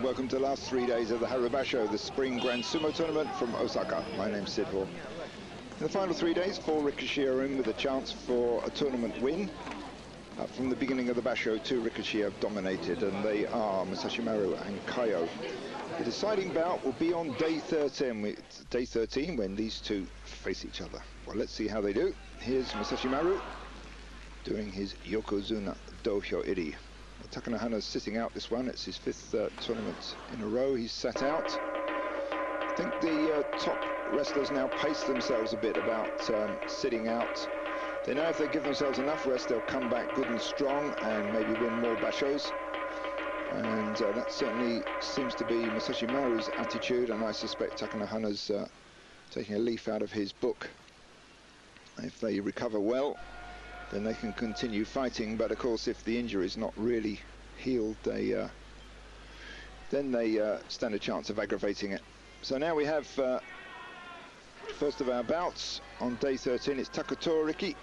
Welcome to the last 3 days of the Haru Basho, the spring Grand Sumo tournament from Osaka. My name's Syd Hoare. In the final 3 days, 4 rikishi are in with a chance for a tournament win. From the beginning of the Basho, 2 rikishi have dominated, and they are Masashi and Kaiho. The deciding bout will be on day 13 when these two face each other. Well, let's see how they do. Here's Masashi doing his Yokozuna Dohyo Iri. Takanohana's sitting out this one. It's his 5th tournament in a row he's sat out. I think the top wrestlers now pace themselves a bit about sitting out. They know if they give themselves enough rest, they'll come back good and strong and maybe win more bashos. And that certainly seems to be Masashi Maru's attitude, and I suspect Takanohana's taking a leaf out of his book. If they recover well, then they can continue fighting, but of course if the injury is not really healed, then they stand a chance of aggravating it. So now we have first of our bouts on day 13. It's Takatoriki.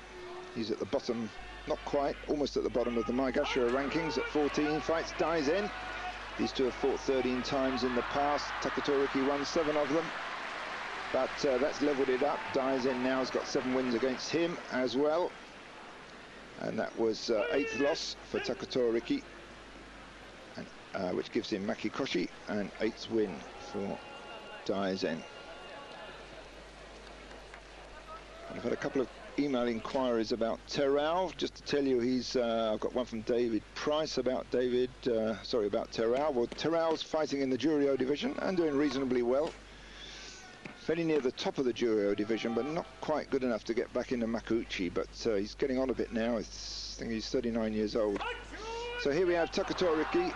He's at the bottom, not quite, almost at the bottom of the Maigashira rankings at 14, fights Daizen. These two have fought 13 times in the past. Takatoriki won 7 of them, but that's leveled it up. Daizen now has got 7 wins against him as well. And that was 8th loss for Takatoriki, and, which gives him Makikoshi, and 8th win for Daizen. I've had a couple of email inquiries about Terao. Just to tell you, I've got one from David Price about about Terao. Well, Terao's fighting in the Juryo division and doing reasonably well. Fairly near the top of the Juryo division, but not quite good enough to get back into Makuuchi, but he's getting on a bit now. I think he's 39 years old. So here we have Takatoriki.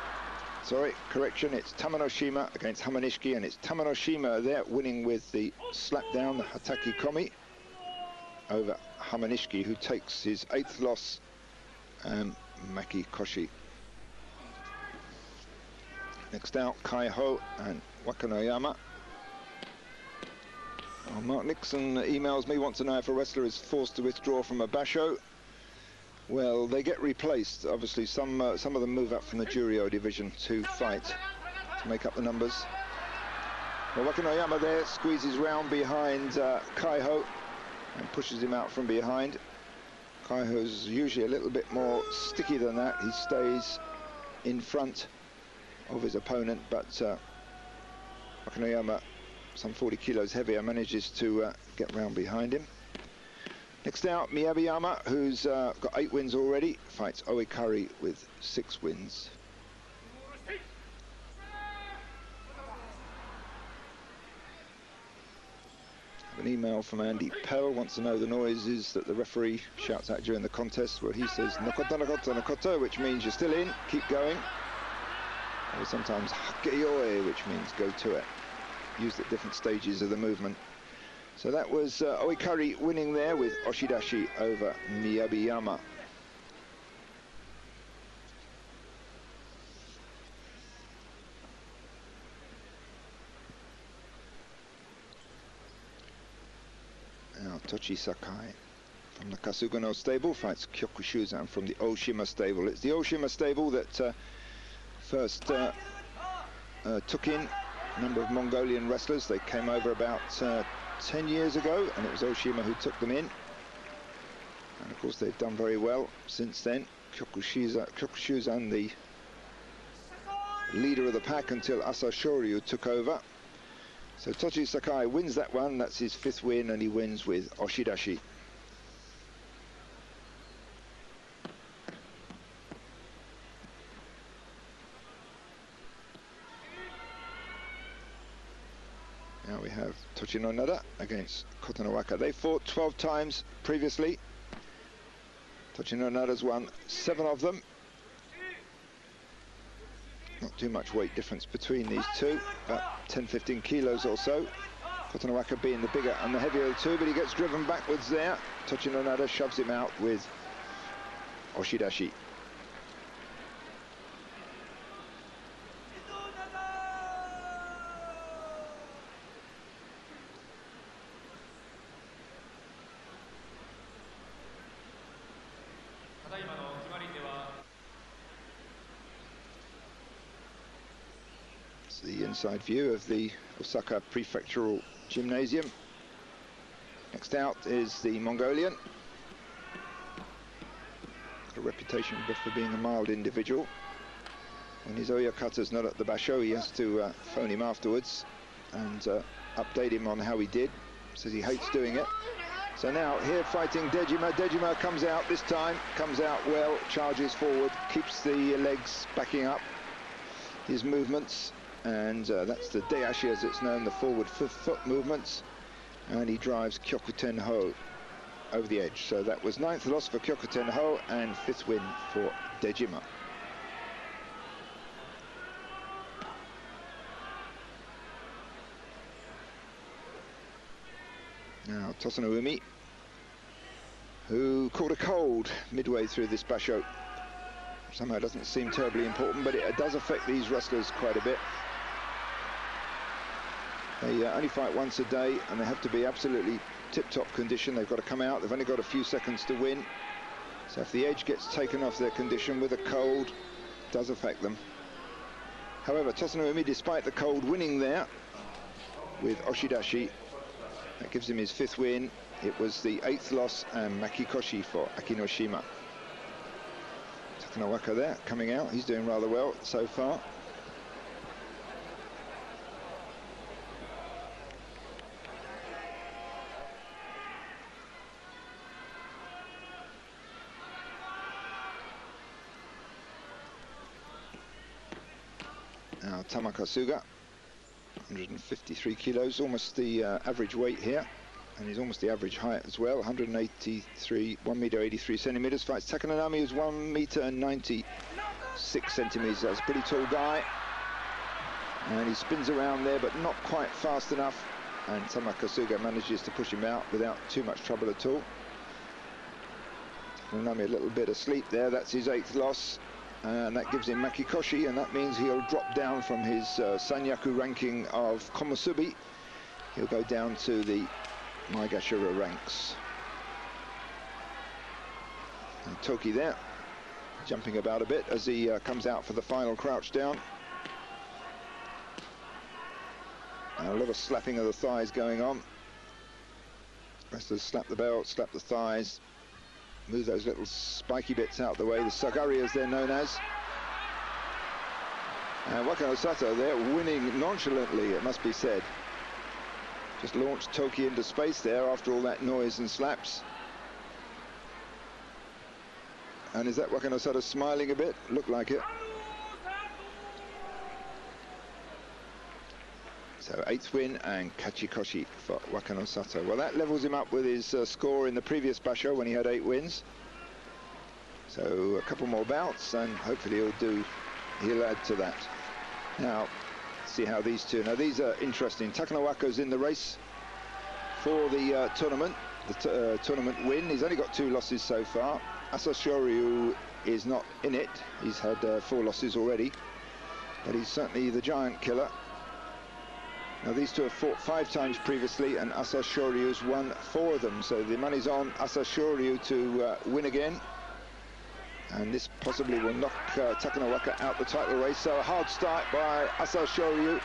Sorry, correction, it's Tamanoshima against Hamanishiki, and it's Tamanoshima there winning with the slap down, the hatakikomi, over Hamanishiki, who takes his 8th loss, Makikoshi. Next out, Kaiho and Wakanoyama. Oh, Mark Nixon emails me, wants to know if a wrestler is forced to withdraw from a basho. Well, they get replaced. Obviously, some of them move up from the Juryo division to fight, to make up the numbers. Well, Wakanoyama there squeezes round behind Kaiho and pushes him out from behind. Kaiho's usually a little bit more sticky than that. He stays in front of his opponent, but Wakanoyama, some 40 kilos heavier, manages to get round behind him. Next out, Miyabiyama, who's got 8 wins already, fights Oikari with 6 wins. An email from Andy Pell, wants to know the noises that the referee shouts out during the contest. Well, he says Nokoto, Nokoto, Nokoto, which means you're still in, keep going. Or sometimes Hakeyoe, which means go to it. Used at different stages of the movement. So that was Oikari winning there with oshidashi over Miyabiyama. Now Tochisakae from the Kasugano stable fights Kyokushuzan from the Oshima stable. It's the Oshima stable that first took in a number of Mongolian wrestlers. They came over about 10 years ago, and it was Oshima who took them in. And of course they've done very well since then. Kyokushuzan, the leader of the pack until Asashoryu took over. So Tochisakae wins that one, that's his 5th win, and he wins with oshidashi. Now we have Tochinonada against Kotonowaka. They fought 12 times previously. Tochinonada's won 7 of them. Not too much weight difference between these two, about 10-15 kilos or so. Kotonowaka being the bigger and the heavier of the two, but he gets driven backwards there. Tochinonada shoves him out with oshidashi. That's the inside view of the Osaka Prefectural Gymnasium. Next out is the Mongolian. Got a reputation for being a mild individual. When his Oyakata's not at the basho, he has to phone him afterwards and update him on how he did. Says he hates doing it. So now here fighting Dejima. Dejima comes out this time, comes out well, charges forward, keeps the legs backing up his movements, and that's the Deashi as it's known, the forward foot movements, and he drives Kyokutenho over the edge. So that was 9th loss for Kyokutenho and 5th win for Dejima. Now Tosanoumi, who caught a cold midway through this basho. Somehow it doesn't seem terribly important, but it does affect these wrestlers quite a bit. They only fight once a day, and they have to be absolutely tip-top condition. They've got to come out. They've only got a few seconds to win. So if the edge gets taken off their condition with a cold, it does affect them. However, Tosanoumi, despite the cold, winning there with oshidashi. That gives him his 5th win. It was the 8th loss and makikoshi for Akinoshima. Takanowaka there, coming out. He's doing rather well so far. Now Tamakasuga, 153 kilos, almost the average weight here, and he's almost the average height as well, 183, 1 meter 83 centimeters. Fights Takanonami, who's 1 meter and 96 centimeters. That's a pretty tall guy, and he spins around there, but not quite fast enough, and Tamakasuga manages to push him out without too much trouble at all. Takanonami a little bit asleep there. That's his 8th loss. And that gives him makikoshi, and that means he'll drop down from his Sanyaku ranking of komusubi. He'll go down to the Maegashira ranks. And Toki there, jumping about a bit as he comes out for the final crouch down. And a lot of slapping of the thighs going on. Wrestlers slap the belt, slap the thighs. Move those little spiky bits out the way, the sagari as they're known as. And Wakanosato there, winning nonchalantly, it must be said. Just launched Toki into space there after all that noise and slaps. And is that Wakanosato smiling a bit? Looked like it. So 8th win and kachikoshi for Wakanosato. Well, that levels him up with his score in the previous basho when he had 8 wins. So a couple more bouts and hopefully he'll add to that. Now, see how these two, now these are interesting. Takanowaka's in the race for the tournament, the tournament win. He's only got 2 losses so far. Asashoryu is not in it. He's had 4 losses already, but he's certainly the giant killer. Now these two have fought 5 times previously, and Asashoryu's won 4 of them. So the money's on Asashoryu to win again. And this possibly will knock Takanowaka out the title race. So a hard start by Asashoryu,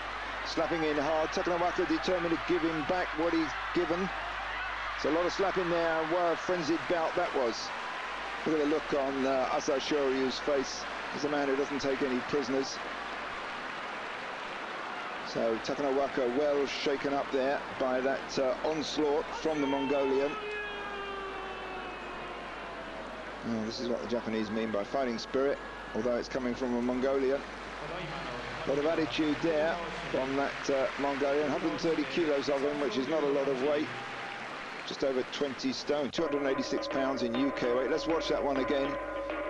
slapping in hard. Takanowaka determined to give him back what he's given. It's a lot of slapping there, and what a frenzied bout that was. Look at the look on Asashoryu's face. He's a man who doesn't take any prisoners. So Takanowaka well shaken up there by that onslaught from the Mongolian. Oh, this is what the Japanese mean by fighting spirit, although it's coming from a Mongolian. A lot of attitude there from that Mongolian. 130 kilos of him, which is not a lot of weight. Just over 20 stone, 286 pounds in UK weight. Let's watch that one again.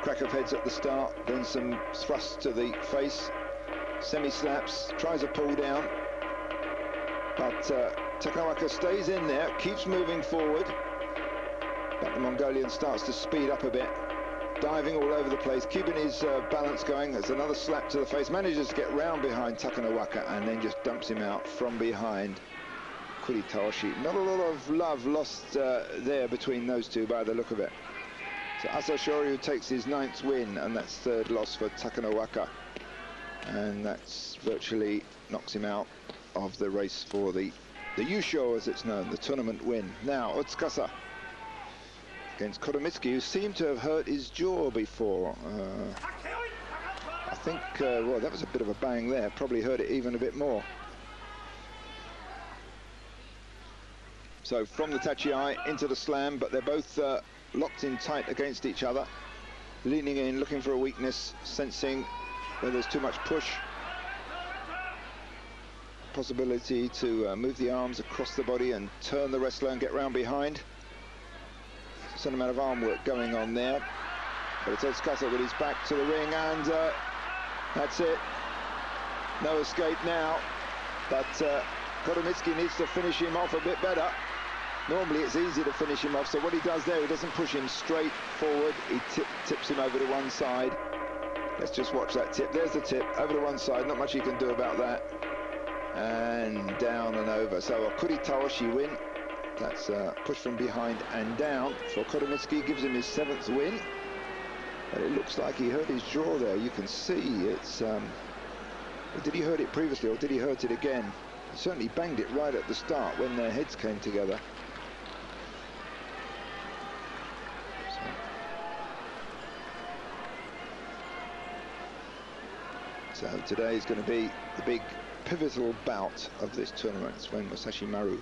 Crack of heads at the start, then some thrusts to the face. Semi-slaps, tries a pull down, but Takanowaka stays in there, keeps moving forward, but the Mongolian starts to speed up a bit, diving all over the place, keeping his balance going. There's another slap to the face, manages to get round behind Takanowaka and then just dumps him out from behind. Okuritaoshi. Not a lot of love lost there between those two by the look of it. So Asashoryu takes his 9th win, and that's 3rd loss for Takanowaka. And that's virtually knocks him out of the race for the Yusho, as it's known, the tournament win. Now, Otsukasa against Koromitsuki, who seemed to have hurt his jaw before. I think, well, that was a bit of a bang there. Probably hurt it even a bit more. So from the tachi-ai into the slam, but they're both locked in tight against each other. Leaning in, looking for a weakness, sensing where there's too much push. Possibility to move the arms across the body and turn the wrestler and get round behind. There's a certain amount of arm work going on there. But it's Otsukasa with his back to the ring, and that's it. No escape now. But Koromitsuki needs to finish him off a bit better. Normally it's easy to finish him off, so what he does there, he doesn't push him straight forward. He tips him over to one side. Let's just watch that tip. There's the tip, over to one side. Not much you can do about that. And down and over. So okuritaoshi win. That's push from behind and down for Koromitsuki. Gives him his 7th win. But it looks like he hurt his jaw there. You can see it's... did he hurt it previously, or did he hurt it again? He certainly banged it right at the start when their heads came together. So today is going to be the big pivotal bout of this tournament. It's when Musashi Maru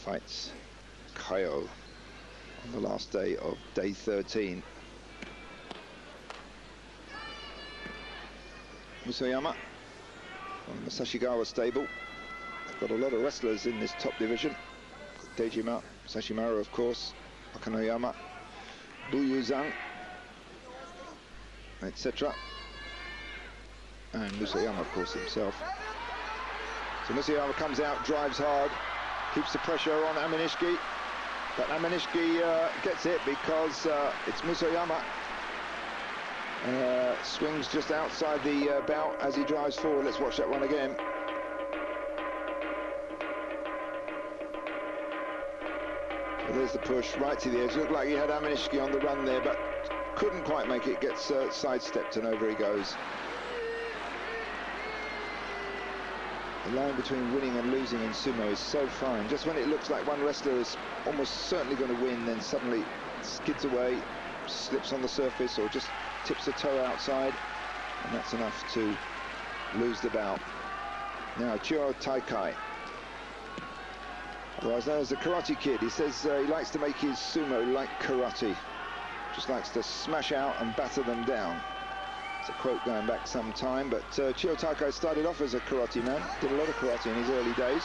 fights Kaiho on the last day of day 13. Musoyama from the Sashigawa stable. They've got a lot of wrestlers in this top division. Dejima, Musashi Maru, of course, Wakanoyama, Buyuzan, etc. And Musoyama, of course, himself. So Musoyama comes out, drives hard, keeps the pressure on Hamanishiki, but Hamanishiki gets it because it's Musoyama. Swings just outside the bout as he drives forward. Let's watch that one again. So there's the push right to the edge. Looked like he had Hamanishiki on the run there, but couldn't quite make it. Gets sidestepped and over he goes. The line between winning and losing in sumo is so fine. Just when it looks like one wrestler is almost certainly going to win, then suddenly skids away, slips on the surface, or just tips a toe outside, and that's enough to lose the bout. Now, Chio Taikai, otherwise known as the Karate Kid. He says he likes to make his sumo like karate. Just likes to smash out and batter them down. It's a quote going back some time, but Chio Taikai started off as a karate man, did a lot of karate in his early days.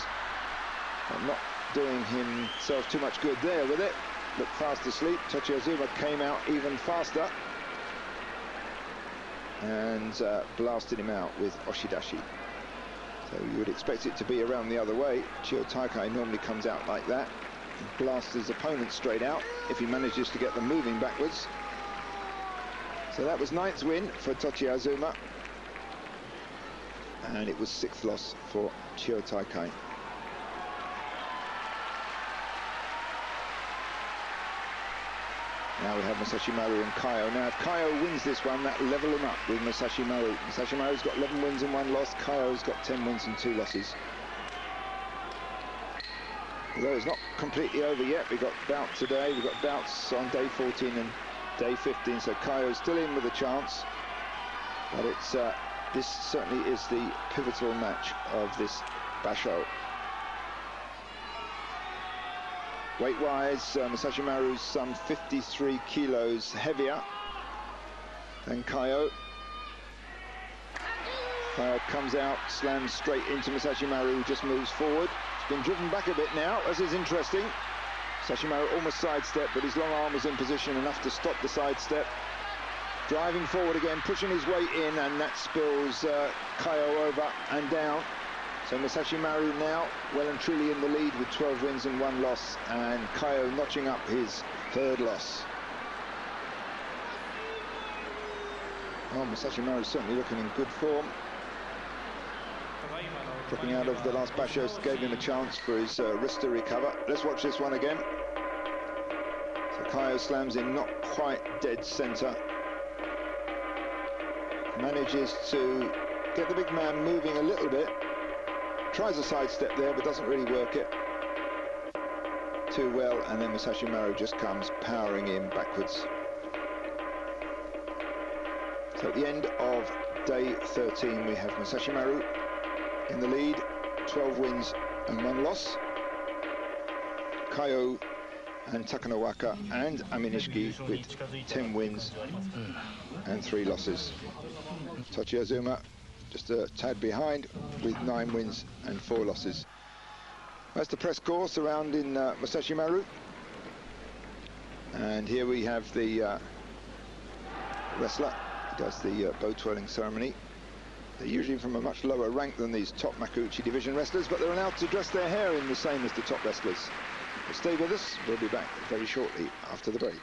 But not doing himself too much good there with it. Looked fast asleep. Tochiazuma came out even faster and blasted him out with oshidashi. So you would expect it to be around the other way. Chio Taikai normally comes out like that and blasts his opponent straight out if he manages to get them moving backwards. So that was 9th win for Tochiazuma, and it was 6th loss for Chio Taikai. Now we have Musashi Maru and Kaiho. Now if Kaiho wins this one, that'll level him up with Musashi Maru. Musashi Maru's got 11 wins and 1 loss. Kaiho's got 10 wins and 2 losses. Although it's not completely over yet. We've got bout today, we've got bouts on day 14 and day 15, so Kaiho's still in with a chance, but it's this certainly is the pivotal match of this basho. Weight-wise, Musashi Maru's some 53 kilos heavier than Kaiho. Kaiho comes out, slams straight into Musashi Maru, who just moves forward. He's been driven back a bit now. This is interesting. Musashi Maru almost sidestepped, but his long arm was in position enough to stop the sidestep. Driving forward again, pushing his weight in, and that spills Kaiho over and down. So Musashi Maru now well and truly in the lead with 12 wins and 1 loss, and Kaiho notching up his 3rd loss. Oh, Musashi Maru certainly looking in good form. Dropping out of the last basho gave him a chance for his wrist to recover. Let's watch this one again. So Kaiho slams in not quite dead center. Manages to Get the big man moving a little bit. Tries a sidestep there, but doesn't really work it too well. And then Musashi Maru just comes powering in backwards. So at the end of day 13, we have Musashi Maru in the lead, 12 wins and 1 loss. Kaiho and Takanowaka and Hamanishiki with 10 wins and 3 losses. Tochiazuma just a tad behind with 9 wins and 4 losses. That's the press corps surrounding Musashi Maru. And here we have the wrestler who does the bow twirling ceremony. They're usually from a much lower rank than these top Makuuchi division wrestlers, but they're allowed to dress their hair in the same as the top wrestlers. Stay with us, we'll be back very shortly after the break.